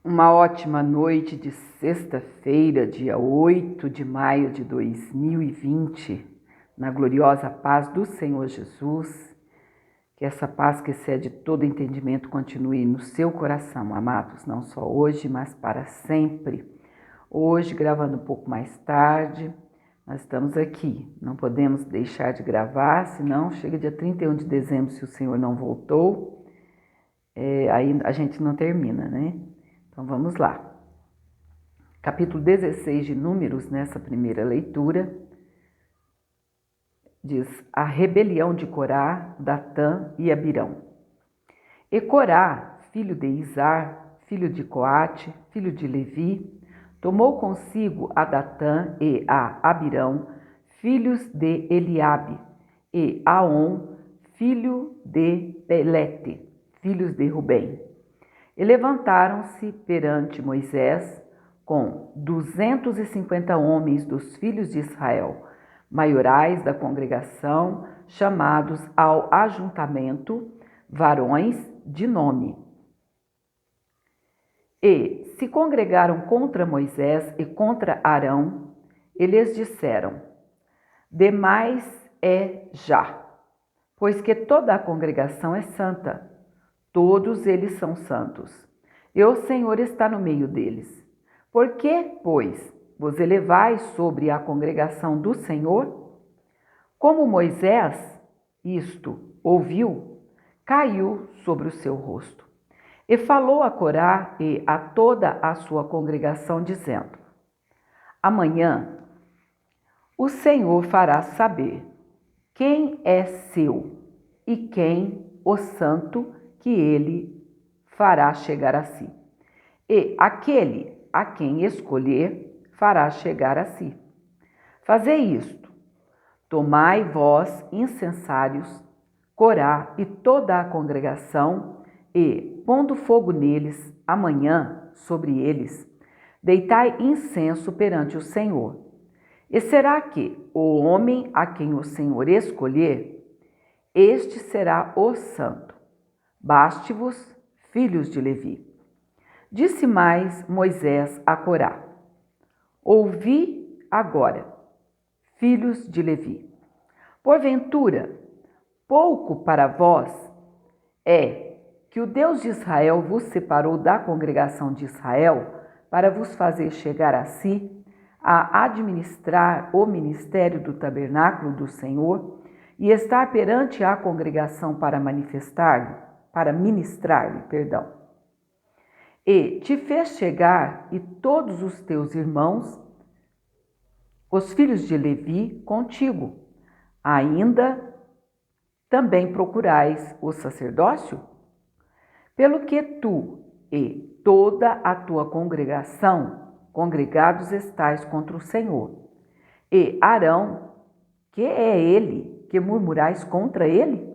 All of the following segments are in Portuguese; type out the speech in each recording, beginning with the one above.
Uma ótima noite de sexta-feira, dia 8 de maio de 2020, na gloriosa paz do Senhor Jesus. Que essa paz que excede todo entendimento continue no seu coração, amados, não só hoje, mas para sempre. Hoje, gravando um pouco mais tarde, nós estamos aqui. Não podemos deixar de gravar, senão chega dia 31 de dezembro, se o Senhor não voltou, aí a gente não termina, né? Então vamos lá. Capítulo 16 de Números, nessa primeira leitura, diz: a rebelião de Corá, Datã e Abirão. E Corá, filho de Izar, filho de Coate, filho de Levi, tomou consigo a Datã e a Abirão, filhos de Eliabe, e Aon, filho de Pelete, filhos de Rubem. E levantaram-se perante Moisés com 250 homens dos filhos de Israel, maiorais da congregação, chamados ao ajuntamento, varões de nome. E se congregaram contra Moisés e contra Arão, e lhes disseram: demais é já, pois que toda a congregação é santa. Todos eles são santos, e o Senhor está no meio deles. Por que, pois, vos elevais sobre a congregação do Senhor? Como Moisés isto ouviu, caiu sobre o seu rosto. E falou a Corá e a toda a sua congregação, dizendo: amanhã o Senhor fará saber quem é seu e quem o santo que ele fará chegar a si. E aquele a quem escolher fará chegar a si. Fazei isto: tomai vós incensários, Corá e toda a congregação, e, pondo fogo neles, amanhã sobre eles, deitai incenso perante o Senhor. E será que o homem a quem o Senhor escolher, este será o santo. Baste-vos, filhos de Levi. Disse mais Moisés a Corá: ouvi agora, filhos de Levi. Porventura, pouco para vós é que o Deus de Israel vos separou da congregação de Israel para vos fazer chegar a si, a administrar o ministério do tabernáculo do Senhor e estar perante a congregação para ministrar-lhe. E te fez chegar e todos os teus irmãos, os filhos de Levi, contigo. Ainda também procurais o sacerdócio? Pelo que tu e toda a tua congregação, congregados estais contra o Senhor. E Arão, que é ele, que murmurais contra ele?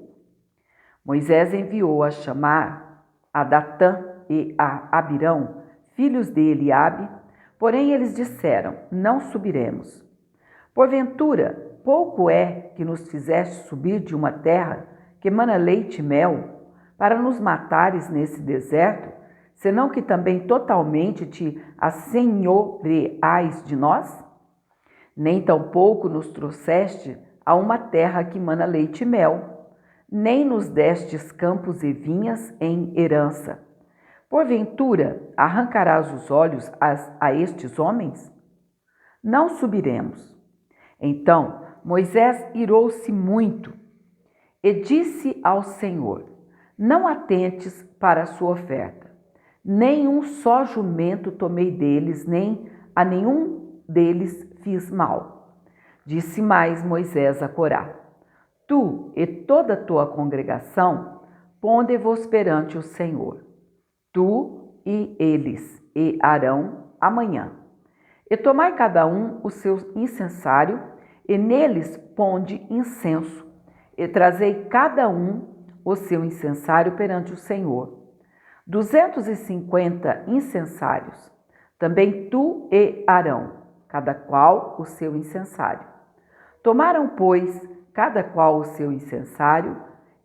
Moisés enviou a chamar a Datã e a Abirão, filhos de Eliabe, porém eles disseram: não subiremos. Porventura, pouco é que nos fizeste subir de uma terra que mana leite e mel, para nos matares nesse deserto, senão que também totalmente te assenhoreais de nós? Nem tampouco nos trouxeste a uma terra que mana leite e mel, nem nos destes campos e vinhas em herança. Porventura, arrancarás os olhos a estes homens? Não subiremos. Então Moisés irou-se muito e disse ao Senhor: não atentes para a sua oferta. Nem um só jumento tomei deles, nem a nenhum deles fiz mal. Disse mais Moisés a Corá: tu e toda a tua congregação, ponde-vos perante o Senhor, tu e eles, e Arão, amanhã. E tomai cada um o seu incensário, e neles ponde incenso, e trazei cada um o seu incensário perante o Senhor. 250 incensários, também tu e Arão, cada qual o seu incensário. Tomaram, pois, cada qual o seu incensário,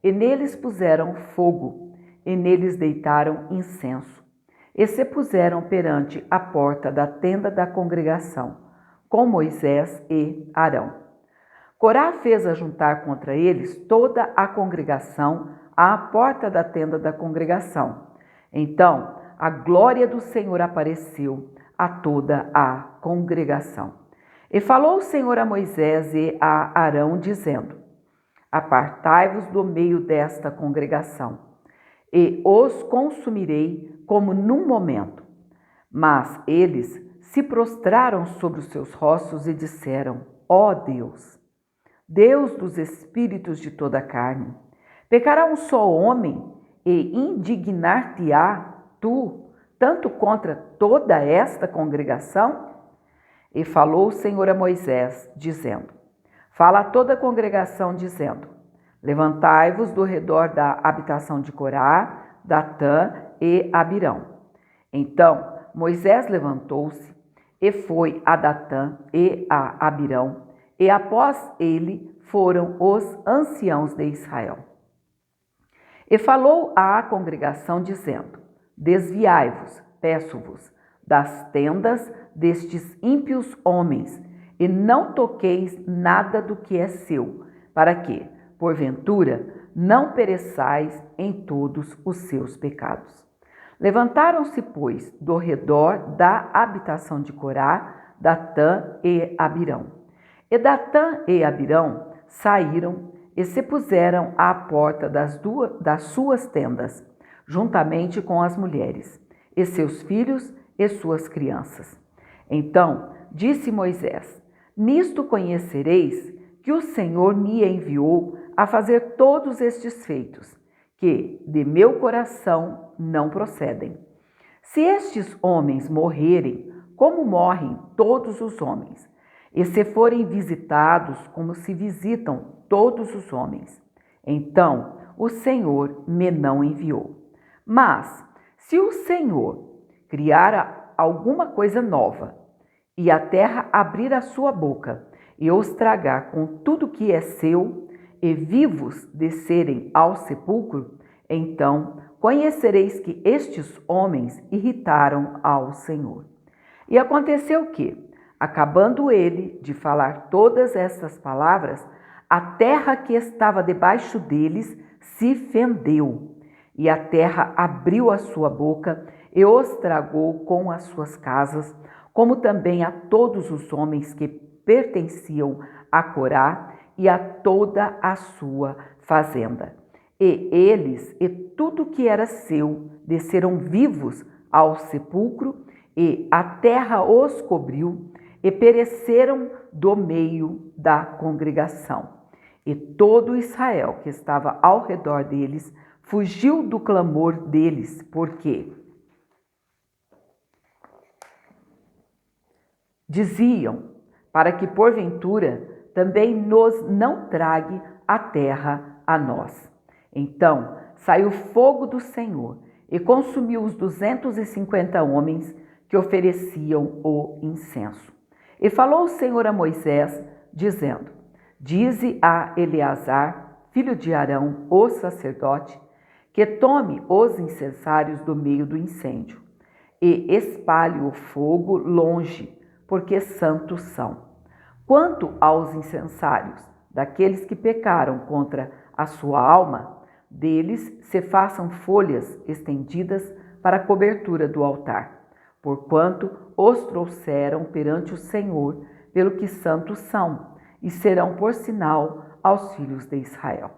e neles puseram fogo, e neles deitaram incenso. e se puseram perante a porta da tenda da congregação, com Moisés e Arão. Corá fez ajuntar contra eles toda a congregação à porta da tenda da congregação. Então a glória do Senhor apareceu a toda a congregação. E falou o Senhor a Moisés e a Arão, dizendo: Apartai-vos do meio desta congregação, e os consumirei como num momento. Mas eles se prostraram sobre os seus rostos e disseram: Ó Deus, Deus dos espíritos de toda a carne, pecará um só homem e indignar-te-á tu, tanto contra toda esta congregação? E falou o Senhor a Moisés, dizendo: Fala a toda a congregação, dizendo: Levantai-vos do redor da habitação de Corá, Datã e Abirão. Então Moisés levantou-se e foi a Datã e a Abirão, e após ele foram os anciãos de Israel. E falou à congregação, dizendo: Desviai-vos, peço-vos, das tendas destes ímpios homens, e não toqueis nada do que é seu, para que, porventura, não pereçais em todos os seus pecados. Levantaram-se, pois, do redor da habitação de Corá, Datã e Abirão. E Datã e Abirão saíram e se puseram à porta das suas tendas, juntamente com as mulheres, e seus filhos e suas crianças. Então disse Moisés: Nisto conhecereis que o Senhor me enviou a fazer todos estes feitos, que de meu coração não procedem. Se estes homens morrerem, como morrem todos os homens, e se forem visitados como se visitam todos os homens, então o Senhor me não enviou. Mas se o Senhor criar alguma coisa nova, e a terra abrir a sua boca, e os tragar com tudo que é seu, e vivos descerem ao sepulcro, então conhecereis que estes homens irritaram ao Senhor. E aconteceu que, acabando ele de falar todas estas palavras, a terra que estava debaixo deles se fendeu, e a terra abriu a sua boca e os tragou com as suas casas, como também a todos os homens que pertenciam a Corá e a toda a sua fazenda. E eles e tudo que era seu desceram vivos ao sepulcro, e a terra os cobriu, e pereceram do meio da congregação. E todo Israel que estava ao redor deles fugiu do clamor deles, porque diziam: para que porventura também nos não trague a terra a nós. Então saiu fogo do Senhor e consumiu os 250 homens que ofereciam o incenso. E falou o Senhor a Moisés, dizendo: Dize a Eleazar, filho de Arão, o sacerdote, que tome os incensários do meio do incêndio e espalhe o fogo longe, porque santos são. Quanto aos incensários daqueles que pecaram contra a sua alma, deles se façam folhas estendidas para a cobertura do altar, porquanto os trouxeram perante o Senhor, pelo que santos são, e serão por sinal aos filhos de Israel.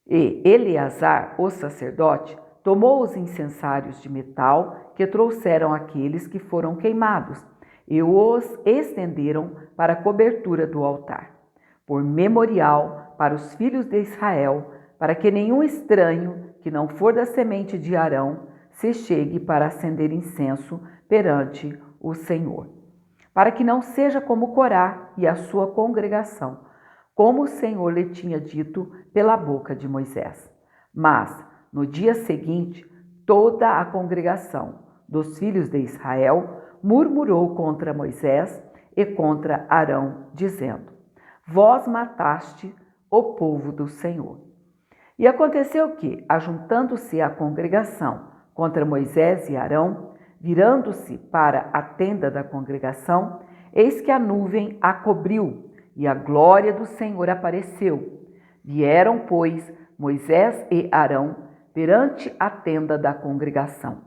E Eleazar, o sacerdote, tomou os incensários de metal que trouxeram aqueles que foram queimados, e os estenderam para a cobertura do altar, por memorial para os filhos de Israel, para que nenhum estranho que não for da semente de Arão se chegue para acender incenso perante o Senhor, para que não seja como Corá e a sua congregação, como o Senhor lhe tinha dito pela boca de Moisés. Mas, no dia seguinte, toda a congregação dos filhos de Israel murmurou contra Moisés e contra Arão, dizendo: Vós mataste o povo do Senhor. E aconteceu que, ajuntando-se a congregação, contra Moisés e Arão, virando-se para a tenda da congregação, eis que a nuvem a cobriu e a glória do Senhor apareceu. Vieram, pois, Moisés e Arão perante a tenda da congregação.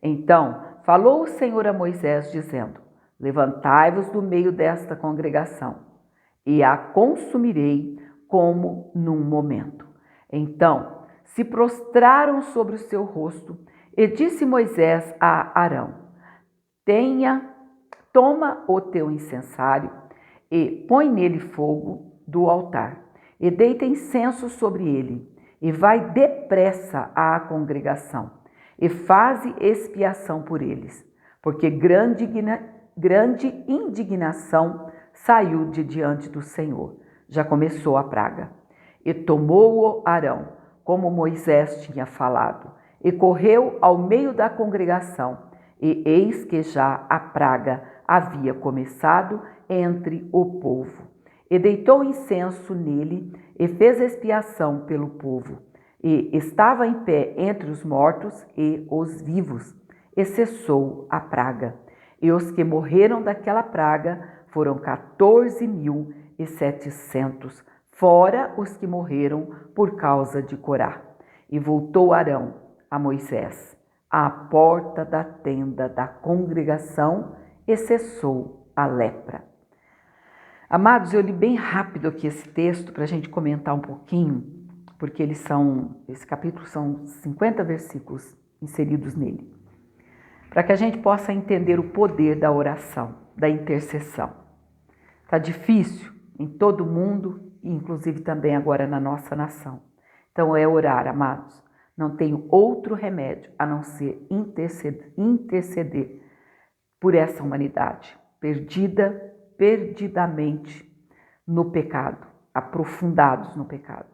Então falou o Senhor a Moisés, dizendo: levantai-vos do meio desta congregação, e a consumirei como num momento. Então se prostraram sobre o seu rosto, e disse Moisés a Arão: toma o teu incensário e põe nele fogo do altar, e deita incenso sobre ele, e vai depressa à congregação, e faze expiação por eles, porque grande indignação saiu de diante do Senhor. Já começou a praga. E tomou-o Arão, como Moisés tinha falado, e correu ao meio da congregação, e eis que já a praga havia começado entre o povo. E deitou incenso nele, e fez expiação pelo povo, e estava em pé entre os mortos e os vivos, e cessou a praga. E os que morreram daquela praga foram 14.700, fora os que morreram por causa de Corá. E voltou Arão a Moisés à porta da tenda da congregação, e cessou a lepra. Amados, eu li bem rápido aqui esse texto para a gente comentar um pouquinho, porque esse capítulo são 50 versículos inseridos nele, para que a gente possa entender o poder da oração, da intercessão. Está difícil em todo mundo, inclusive também agora na nossa nação. Então é orar, amados. Não tenho outro remédio a não ser interceder por essa humanidade, perdidamente no pecado, aprofundados no pecado.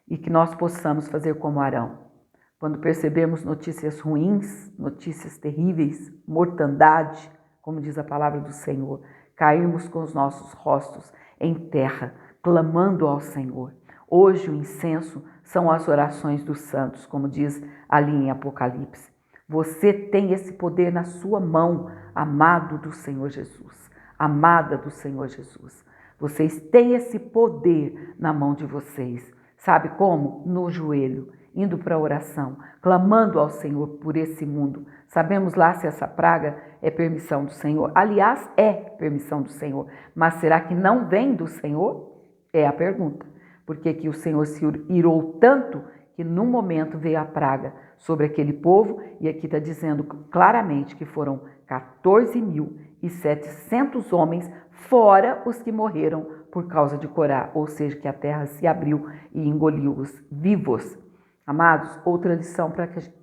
E que nós possamos fazer como Arão. Quando percebemos notícias ruins, notícias terríveis, mortandade, como diz a palavra do Senhor, cairmos com os nossos rostos em terra, clamando ao Senhor. Hoje o incenso são as orações dos santos, como diz ali em Apocalipse. Você tem esse poder na sua mão, amado do Senhor Jesus, amada do Senhor Jesus. Vocês têm esse poder na mão de vocês. Sabe como? No joelho, indo para a oração, clamando ao Senhor por esse mundo. Sabemos lá se essa praga é permissão do Senhor. Aliás, é permissão do Senhor. Mas será que não vem do Senhor? É a pergunta. Porque que o Senhor se irou tanto que num momento veio a praga sobre aquele povo, e aqui está dizendo claramente que foram 14.700 homens, fora os que morreram por causa de Corá, ou seja, que a terra se abriu e engoliu-os vivos. Amados, outra lição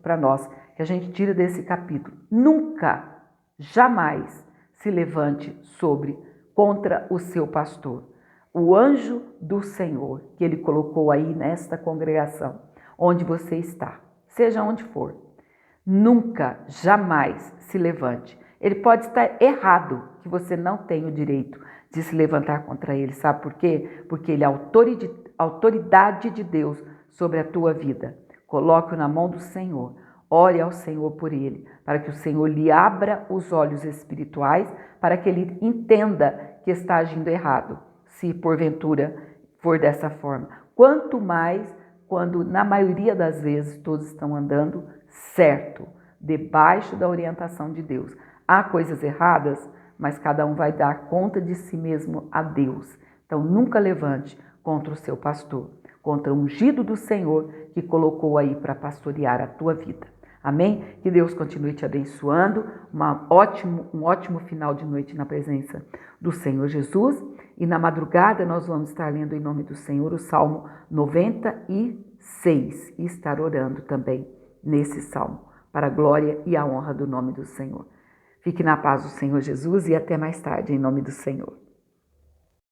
para nós, que a gente tira desse capítulo: nunca, jamais se levante contra o seu pastor. O anjo do Senhor, que ele colocou aí nesta congregação, onde você está, seja onde for, nunca, jamais se levante. Ele pode estar errado, que você não tem o direito de se levantar contra ele. Sabe por quê? Porque ele é autoridade de Deus sobre a tua vida. Coloque-o na mão do Senhor. Ore ao Senhor por ele, para que o Senhor lhe abra os olhos espirituais, para que ele entenda que está agindo errado, se porventura for dessa forma. Quanto mais quando, na maioria das vezes, todos estão andando certo, debaixo da orientação de Deus. Há coisas erradas, mas cada um vai dar conta de si mesmo a Deus. Então, nunca levante contra o seu pastor, contra o ungido do Senhor que colocou aí para pastorear a tua vida. Amém? Que Deus continue te abençoando. Um ótimo final de noite na presença do Senhor Jesus. E na madrugada nós vamos estar lendo em nome do Senhor o Salmo 96 e estar orando também nesse salmo, para a glória e a honra do nome do Senhor. Fique na paz do Senhor Jesus e até mais tarde, em nome do Senhor.